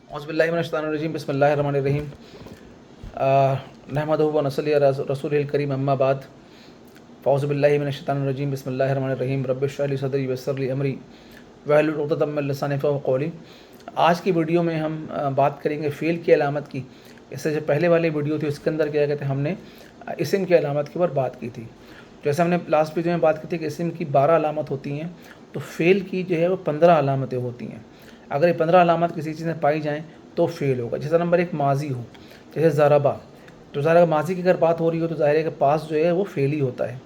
औज़ुबिल्लाहि मिनश्शैतानिर्रजीम बिस्मिल्लाहिर्रहमानिर्रहीम नहमदुहु व नसल्ली अला रसूलिल करीम अम्मा बाद फ़औज़ुबिल्लाहि मिनश्शैतानिर्रजीम बिस्मिल्लाहिर्रहमानिर्रहीम रब्बि इश्रह ली सदरी वयस्सिर ली अमरी वहलुल उक़दतम मिन लिसानी यफ़क़हू क़ौली। आज की वीडियो में हम बात करेंगे फ़ेल की अलामत की। इससे जो पहले वाली वीडियो थी उसके अंदर क्या कहते हैं हमने इस्म की अलामत के ऊपर बात की थी। जैसे हमने लास्ट वीडियो में बात की थी कि इस्म की 12 अलामत होती हैं, तो फ़ेल की जो है वो 15 अलामतें होती हैं। अगर ये 15 अलामत किसी चीज़ में पाई जाएँ तो फ़ेल होगा। जैसे नंबर 1 माज़ी हो, जैसे ज़रबा, तो ज़रा माज़ी की अगर बात हो रही हो तो ज़ाहिर है कि पास जो है वो फ़ेल ही होता है।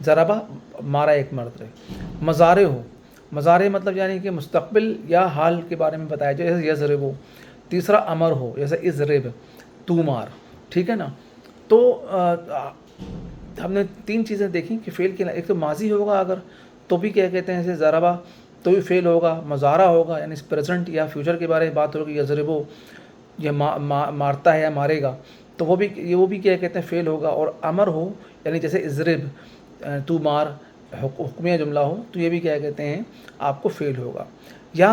ज़रबा मारा एक मर्द है। मज़ारे हो, मज़ारे मतलब यानी कि मुस्तक़बिल या हाल के बारे में बताया जाए, जैसे यज़रिब हो। तीसरा अमर हो, जैसे इज़रिब, तू मार, ठीक है ना। तो हमने 3 चीज़ें देखी कि फ़ेल के एक तो माज़ी होगा अगर तो भी क्या कहते हैं जैसे ज़रबा तो भी फ़ेल होगा। मज़ारा होगा यानी प्रेजेंट या फ्यूचर के बारे में बात होगी, यज़रिबो ये मारता है या मारेगा, तो वो भी क्या कहते हैं फ़ेल होगा। और अमर हो यानी जैसे इज़रिब तू मार हुक्मिया जुमला हो तो ये भी क्या कहते हैं आपको फ़ेल होगा। या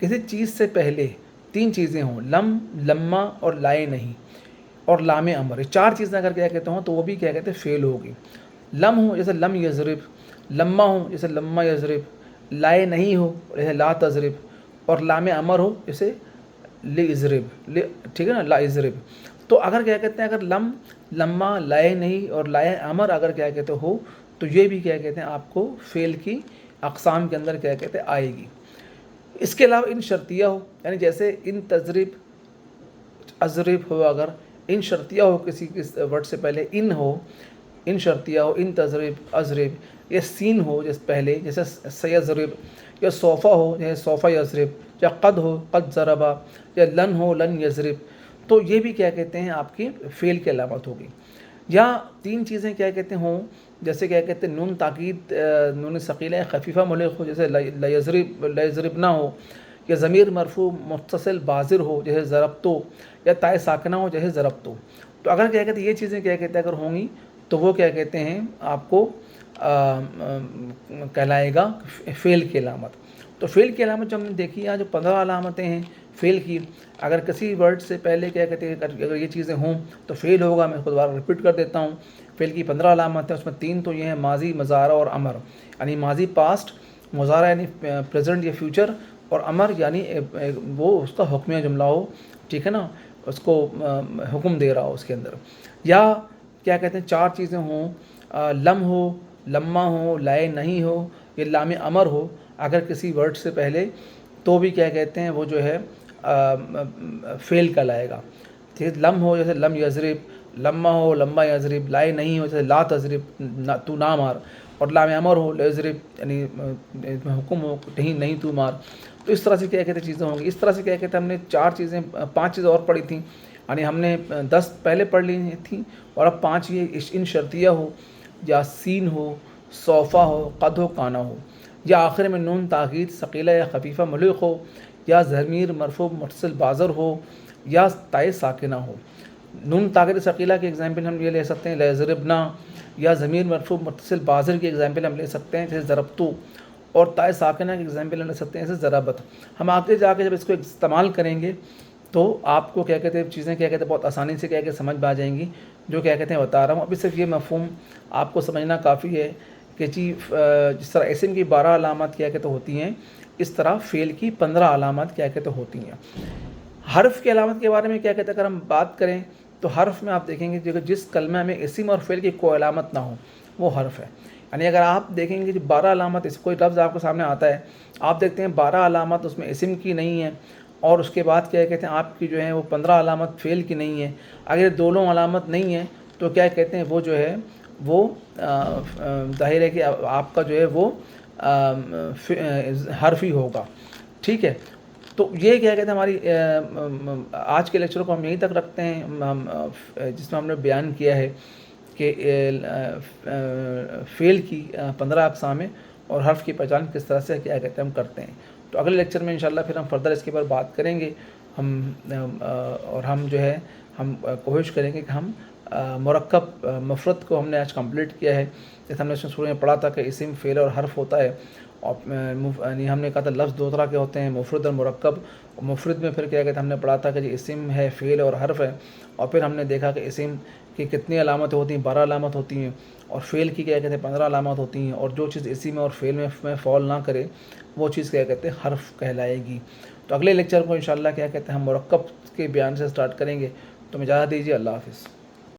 किसी चीज़ से पहले 3 चीज़ें हों, लम, लम्मा और लाए नहीं और लामे अमर, ये 4 चीज़ें अगर क्या कहते हों तो वो भी क्या कहते हैं फ़ेल होगी। लम हो जैसे लम यज़रिब, लम्मा हो जैसे लम्मा यज़रिब, लाए नहीं हो जैसे ला तज़रिब, और लामे अमर हो जैसे ले इज़रिब, ले, ठीक है ना, ला इज़रिब। तो अगर क्या कहते हैं अगर लम, लम्मा, लाए नहीं और लाए अमर अगर क्या कहते हो तो ये भी क्या कहते हैं आपको फ़ेल की अक़साम के अंदर क्या कहते हैं आएगी। इसके अलावा इन शर्तिया हो यानी जैसे इन तज़रिब, अज़रिब हो, अगर इन शर्तिया हो किसी वर्ड से पहले इन हो, इन शर्तिया हो, इन तज़रिब, अज़रिब, या सीन हो जैसे पहले जैसे सयज़रिब, या सोफ़ा हो जैसे सोफ़ा यज़रिब, या क़द हो क़द ज़रबा, या लन हो लन यज़रिब, तो ये भी क्या कहते हैं आपकी फ़ेल की अलामत होगी। या 3 चीज़ें क्या कहते हों जैसे क्या कहते हैं नून ताकीद, नून सकीला खफीफ़ा मुल्क हो जैसे लयज़रिब ना हो, या ज़मीर मरफ़ू मुत्तसिल बाज़िर हो जैसे ज़रबतो, या ताए साकिना हो जैसे ज़रबतो। तो अगर क्या कहते हैं ये चीज़ें क्या कहते हैं अगर होंगी तो वो क्या कहते हैं आपको कहलाएगा फ़ेल की अलामत। तो फ़ेल की अलामत जो हमने देखी यहाँ जो 15 अलामतें हैं फ़ेल की, अगर किसी वर्ड से पहले क्या कहते हैं अगर ये चीज़ें हों तो फ़ेल होगा। मैं दोबारा रिपीट कर देता हूँ, फ़ेल की 15 अलामत हैं, उसमें 3 तो ये हैं माज़ी, मज़ारा और अमर। यानी माज़ी पास्ट, मज़ारा यानी प्रेजेंट या फ्यूचर, और अमर यानी वो उसका हुक्मिया जुमला हो, ठीक है ना, उसको हुक्म दे रहा हो उसके अंदर। या क्या कहते हैं 4 चीज़ें हों, लम हो, लम्मा हो, लाए नहीं हो, या लामे अमर हो अगर किसी वर्ड से पहले, तो भी क्या कहते हैं वो जो है फ़ेल कहलाएगा। ठीक है, लम हो जैसे लम यज़रिब, लम्मा हो लम्मा यज़रिब, लाए नहीं हो जैसे ला तज़रिब तू ना मार, और लामे अमर हो यज़रिब यानी हुक्म हो नहीं तू मार। तो इस तरह से क्या कहते हैं चीज़ें होंगी। इस तरह से क्या कहते हैं हमने 4 चीज़ें 5 चीज़ें और पढ़ी थी, यानी हमने 10 पहले पढ़ ली थी और अब 5 ये इन शर्तिया हो, या सीन हो, सोफ़ा हो, क़द हो, काना हो, या आखिर में नून ताकीद सकीला या खफीफ़ा मुल्क हो, या ज़मीर मरफ़ू मुत्तसिल बाज़र हो, या ताए साकिना हो। नून ताकीद सकीला की एग्जाम्पल हम ये ले सकते हैं लयज़रिबना, या ज़मीर मरफ़ू मुत्तसिल बाज़र की एग्जाम्पल हम ले सकते हैं जैसे ज़रबतु, और ताए साकिना की एग्जाम्पल हम ले सकते हैं जैसे ज़रबत। हम आगे जाके जब इसको इस्तेमाल करेंगे तो आपको क्या कहते हैं चीज़ें क्या कहते हैं बहुत आसानी से क्या कहते समझ में आ जाएंगी, जो क्या कहते हैं बता रहा हूँ। अभी सिर्फ ये मफ़हूम आपको समझना काफ़ी है कि जी जिस तरह इस्म की 12 अलामत क्या कहते होती हैं, इस तरह फ़ेल की 15 अलामत क्या कहते होती हैं। हर्फ़ की अलामत के बारे में क्या कहते हैं अगर हम बात करें तो हर्फ़ में आप देखेंगे जो जिस कलमे में इस्म और फ़ेल की कोई अलामत ना हो वो हर्फ़ है। यानी अगर आप देखेंगे जो 12 अलामत, इस कोई लफ्ज़ आपको सामने आता है, आप देखते हैं 12 अलामत उसमें इस्म की नहीं है, और उसके बाद क्या कहते हैं आपकी जो है वो 15 अलामत फ़ेल की नहीं है। अगर दोनों अलामत नहीं है तो क्या कहते हैं वो जो है वो ज़ाहिर है कि आपका जो है वो हर्फ़ी होगा, ठीक है। तो ये क्या कहते हैं हमारी आज के लेक्चर को हम यहीं तक रखते हैं, जिसमें हमने बयान किया है कि फ़ेल की 15 अक़साम है और हर्फ़ की पहचान किस तरह से क्या कहते हैं हम करते हैं। तो अगले लेक्चर में इंशाल्लाह फिर हम फर्दर इसके ऊपर बात करेंगे। और हम जो है हम कोशिश करेंगे कि हम मुरक्कब मुफ़रद को हमने आज कंप्लीट किया है। जैसे हमने इसमें शुरू में पढ़ा था कि इस्म, फ़ेल और हर्फ़ होता है, یعنی ہم نے کہا تھا لفظ دو طرح کے ہوتے ہیں، مفرد اور مرکب. اور مفرد میں پھر کیا کہتے ہیں، ہم نے پڑھا تھا کہ جی اسم ہے، فعل اور حرف ہے. اور پھر ہم نے دیکھا کہ اسم کی کتنی علامتیں ہوتی ہیں، 12 علامت ہوتی ہیں. اور فعل کی کیا کہتے ہیں 15 علامات ہوتی ہیں. اور جو چیز اسم اور فعل میں فال نہ کرے وہ چیز کیا کہتے ہیں حرف کہلائے گی. تو اگلے لیکچر کو انشاءاللہ کیا کہتے ہیں ہم مرکب کے بیان سے سٹارٹ کریں گے. تو اجازت دیجیے، اللہ حافظ.